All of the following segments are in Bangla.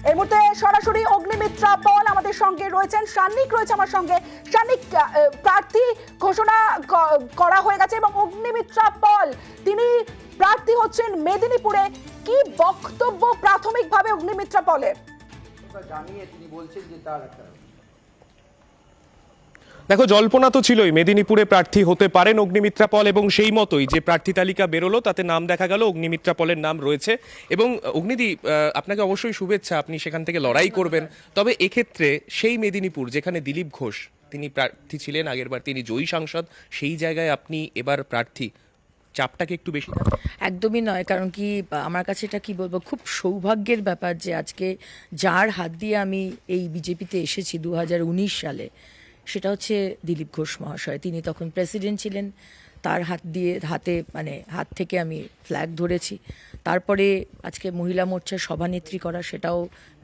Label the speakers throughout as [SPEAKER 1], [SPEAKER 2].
[SPEAKER 1] এই মুহূর্তে সরাসরি অগ্নিমিত্রা পল আমাদের সঙ্গে রয়েছেন, সান্নিক রয়েছে আমার সঙ্গে। সান্নিক, প্রার্থী ঘোষণা করা হয়ে গেছে এবং অগ্নিমিত্রা পল তিনি প্রার্থী হচ্ছেন মেদিনীপুরে। কি বক্তব্য প্রাথমিকভাবে অগ্নিমিত্রা পলের?
[SPEAKER 2] জানিয়ে তিনি বলছেন যে তার
[SPEAKER 3] দেখো, জল্পনা তো ছিলই মেদিনীপুরে প্রার্থী হতে পারেন অগ্নিমিত্রা পল, এবং সেই মতোই যে প্রার্থী তালিকা বেরোলো তাতে নাম দেখা গেল, অগ্নিমিত্রা পলের নাম রয়েছে। এবং অগ্নিদি, আপনাকে অবশ্যই শুভেচ্ছা, আপনি সেখান থেকে লড়াই করবেন। তবে এক্ষেত্রে সেই মেদিনীপুর যেখানে দিলীপ ঘোষ তিনি প্রার্থী ছিলেন আগেরবার, তিনি জয়ী সাংসদ, সেই জায়গায় আপনি এবার প্রার্থী, চাপটাকে একটু বেশি?
[SPEAKER 4] একদমই নয়, কারণ কি আমার কাছে এটা কি বলবো, খুব সৌভাগ্যের ব্যাপার যে আজকে যার হাত দিয়ে আমি এই বিজেপিতে এসেছি 2019 সালে, সেটা হচ্ছে দিলীপ ঘোষ মহাশয়। তিনি তখন প্রেসিডেন্ট ছিলেন, তার হাত থেকে আমি ফ্ল্যাগ ধরেছি। তারপরে আজকে মহিলা মোর্চার সভানেত্রী করা, সেটাও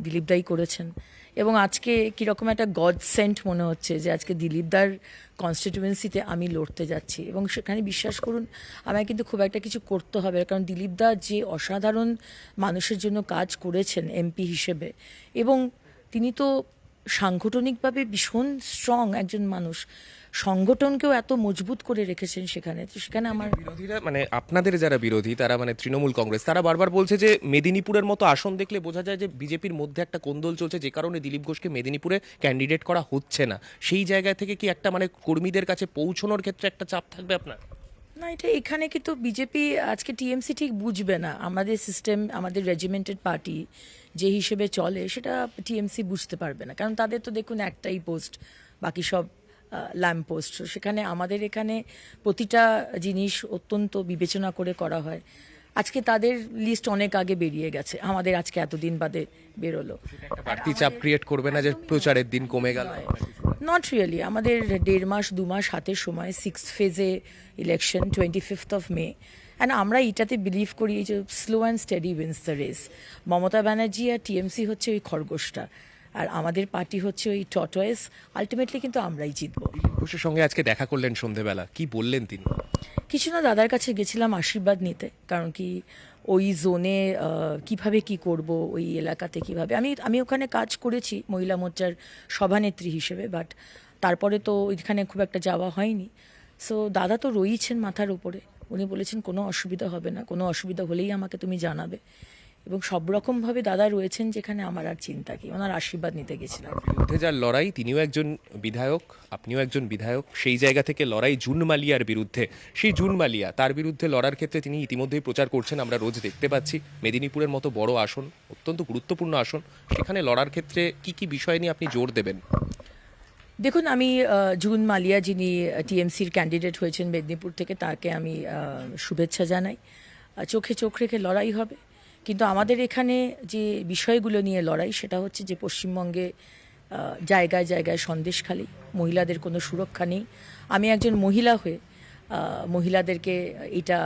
[SPEAKER 4] দিলীপদাই করেছেন। এবং আজকে কীরকম একটা গড সেন্ট মনে হচ্ছে যে আজকে দিলীপদার কনস্টিটিউয়েন্সিতে আমি লড়তে যাচ্ছি। এবং সেখানে বিশ্বাস করুন, আমায় কিন্তু খুব একটা কিছু করতে হবে, কারণ দিলীপদা যে অসাধারণ মানুষের জন্য কাজ করেছেন এমপি হিসেবে, এবং তিনি তো সাংগঠনিকভাবে ভীষণ স্ট্রং একজন মানুষ, সংগঠনকেও এত মজবুত করে রেখেছেন সেখানে। তো সেখানে আমার
[SPEAKER 3] বিরোধীরা, মানে আপনাদের যারা বিরোধী তারা, মানে তৃণমূল কংগ্রেস, তারা বারবার বলছে যে মেদিনীপুরের মতো আসন দেখলে বোঝা যায় যে বিজেপির মধ্যে একটা কোন্দল চলছে, যে কারণে দিলীপ ঘোষকে মেদিনীপুরে ক্যান্ডিডেট করা হচ্ছে না। সেই জায়গা থেকে কি একটা, মানে কর্মীদের কাছে পৌঁছানোর ক্ষেত্রে একটা চাপ থাকবে আপনার?
[SPEAKER 4] না, এটা এখানে কিন্তু বিজেপি আজকে টিএমসি ঠিক বুঝবে না। আমাদের সিস্টেম, আমাদের রেজিমেন্টেড পার্টি যে হিসেবে চলে, সেটা টিএমসি বুঝতে পারবে না, কারণ তাদের তো দেখুন একটাই পোস্ট, বাকি সব ল্যাম্প পোস্ট। সেখানে আমাদের এখানে প্রতিটা জিনিস অত্যন্ত বিবেচনা করে করা হয়। আজকে তাদের লিস্ট অনেক আগে বেরিয়ে গেছে, আমাদের আজকে এতদিন বাদে বেরোলো।
[SPEAKER 3] বাড়তি চাপ ক্রিয়েট করবে না যে প্রচারের দিন কমে গেল?
[SPEAKER 4] নট রিয়েলি, আমাদের 1.5 মাস 2 মাস হাতে সময়। 6th ফেজে election, 25th of May. And আমরা এটাতে বিলিভ করি যে slow and steady wins the race. Mamata Banerjee আর টিএমসি হচ্ছে ওই খরগোশটা, আর আমাদের পার্টি হচ্ছে ওই টর্টয়েস। আলটিমেটলি কিন্তু আমরাই জিতবো।
[SPEAKER 3] ঘোষের সঙ্গে আজকে দেখা করলেন সন্ধেবেলা, কি বললেন তিনি?
[SPEAKER 4] কিছু না, দাদার কাছে গেছিলাম আশীর্বাদ নিতে, কারণ কি ওই জোনে কিভাবে কি করব, ওই এলাকাতে কিভাবে, আমি ওখানে কাজ করেছি মহিলা মোর্চার সভানেত্রী হিসেবে, বাট তারপরে তো ওইখানে খুব একটা যাওয়া হয়নি। সো দাদা তো রয়েছেন মাথার উপরে, উনি বলেছেন কোনো অসুবিধা হবে না, কোনো অসুবিধা হলেই আমাকে তুমি জানাবে। এবং সব রকমভাবে দাদা রয়েছেন, যেখানে আমার আর চিন্তা কি, ওনার আশীর্বাদ নিতে গেছিলাম।
[SPEAKER 3] বিরুদ্ধে যার লড়াই, তিনিও একজন বিধায়ক, আপনিও একজন বিধায়ক, সেই জায়গা থেকে লড়াই জুন মালিয়ার বিরুদ্ধে। সেই জুন মালিয়া, তার বিরুদ্ধে লড়ার ক্ষেত্রে তিনি ইতিমধ্যেই প্রচার করছেন, আমরা রোজ দেখতে পাচ্ছি। মেদিনীপুরের মতো বড় আসন, অত্যন্ত গুরুত্বপূর্ণ আসন, সেখানে লড়ার ক্ষেত্রে কি কি বিষয় নিয়ে আপনি জোর দেবেন?
[SPEAKER 4] দেখুন, আমি জুন মালিয়া, যিনি টিএমসির ক্যান্ডিডেট হয়েছেন মেদিনীপুর থেকে, তাকে আমি শুভেচ্ছা জানাই। চোখে চোখ রেখে লড়াই হবে, কিন্তু আমাদের এখানে যে বিষয়গুলো নিয়ে লড়াই, সেটা হচ্ছে যে পশ্চিমবঙ্গে জায়গায় জায়গায় সন্দেশখালী, মহিলাদের কোনো সুরক্ষা নেই। আমি একজন মহিলা হয়ে মহিলাদেরকে এটা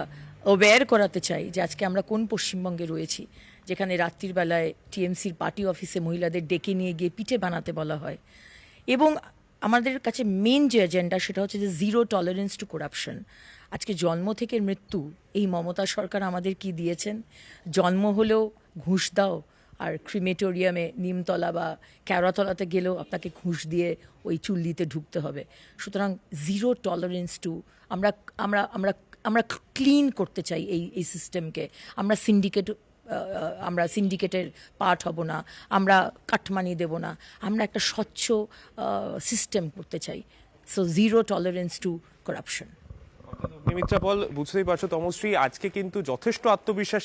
[SPEAKER 4] অ্যাওয়্যার করাতে চাই যে আজকে আমরা কোন পশ্চিমবঙ্গে রয়েছি, যেখানে রাত্রির বেলায় টিএমসির পার্টি অফিসে মহিলাদের ডেকে নিয়ে গিয়ে পিঠে বানাতে বলা হয়। এবং আমাদের কাছে মেন যে এজেন্ডা, সেটা হচ্ছে যে জিরো টলারেন্স টু করাপশন। আজকে জন্ম থেকে মৃত্যু, এই মমতা সরকার আমাদের কি দিয়েছেন? জন্ম হলেও ঘুষ দাও, আর ক্রিমেটোরিয়ামে নিমতলা বা কেওড়াতলাতে গেলেও আপনাকে ঘুষ দিয়ে ওই চুল্লিতে ঢুকতে হবে। সুতরাং জিরো টলারেন্স টু, আমরা আমরা আমরা আমরা ক্লিন করতে চাই এই সিস্টেমকে। আমরা সিন্ডিকেটের পার্ট হব না, আমরা কাটমানি দেব না, আমরা একটা স্বচ্ছ সিস্টেম করতে চাই। So zero tolerance to corruption.
[SPEAKER 3] Agnimitra Paul, বুঝতেই পারছো তমশ্রী, আজকে কিন্তু যথেষ্ট আত্মবিশ্বাস